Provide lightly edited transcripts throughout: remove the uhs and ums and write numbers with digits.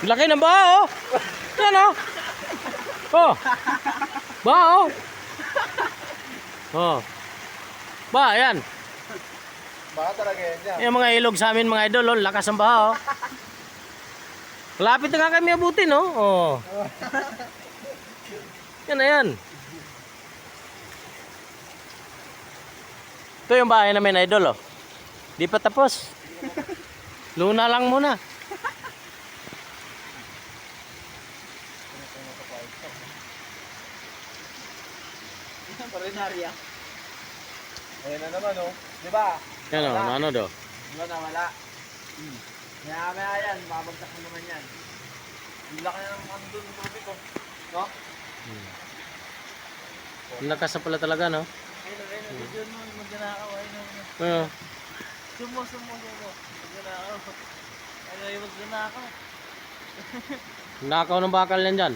Laki ng baha, oh. Yan, oh. Oh. Baha, oh. Oh. Baha, yan. Baha talaga yan. Yung mga ilog sa amin, mga idol, oh. Lakas ng baha, oh. Lapit na nga kami abutin, oh. Oh. Yan na yan. Ito yung bahay namin, idol, oh. Di pa tapos. Luna lang muna. Parinarya. Ayan na naman, oh. Di ba? Yan, oh. Ano do? Di ba nawala? Maya yan, babagsak mo naman yan. Ang laki ng ano doon ng tubig, oh. No? Ang lakas na pala talaga, no? Ayun, video mo, magnanakaw. Ayun, Oo. sumo. Magnanakaw. Ayun, yung magnanakaw. Nakaw ng bakal yan dyan.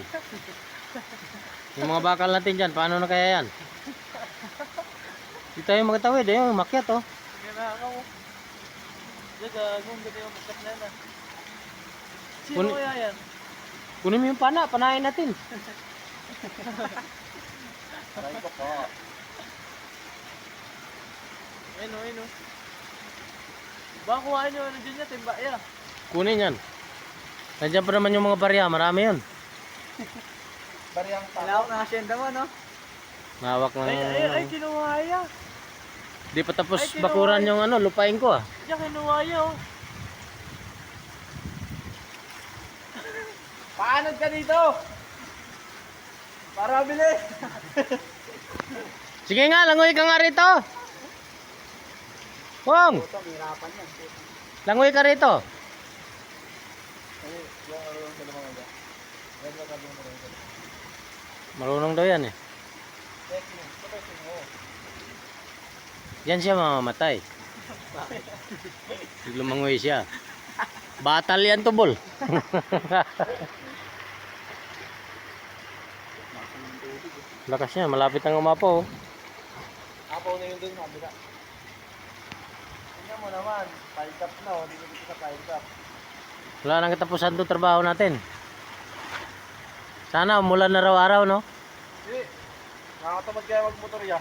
Yung mga bakal natin dyan, paano na kaya yan? Di tayo magtawid, eh. Makyat, oh. Magnanakaw. Gagawin ko yung magkat na yan, ah. Sino Kun- kaya yan? Kunin mo yung panahin natin. Aray ko po. Ayun, oh. Baka kuhaan nyo, ano dyan niya, timba, ya. Kunin yan. Nandiyan pa naman yung mga barya, marami yun. Bariyang pa. Malawak na asyenda mo, no? Mahawak ng... Ay, kinuha ya. Di pa tapos Ay, kinuha bakuran yun. yung ano, lupain ko, ah. Diyan, kinuha ya, oh. Paanod ka dito? Para bili. Sige nga, langoy ka nga rito. Wong, Ito, hirapan yan. langoy ka rito. Marunong daw yan, eh. Yan siya mamamatay. Lumangoy siya. Batal yan to, bol. Lakas niya, malapit nang umapaw, oh. Apaw na yun dun, kabila. Tingnan mo naman, piled up na, oh. Dito sa piled up. Wala nang katapusan to trabaho natin. Sana umulan na raw-araw, no? Eh, nakakatamad kaya magmotor ya.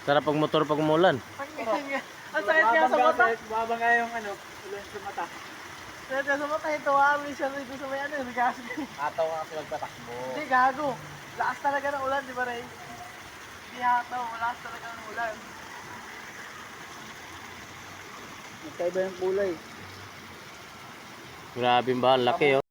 Sarap pag motor pag umulan. Ang sakit nga sa mata. Baba nga yung ano, ulan sa mata. Sakit nga sa mata, ito amin siya rito sa may ano, bigas. Ataw nga kasi magpatakbo. Hindi, gago. Lakas talaga ng ulan, di ba Ray? Hindi hataw, lakas talaga ng ulan. Magkaiba yung kulay. Grabe ba, laki, oh.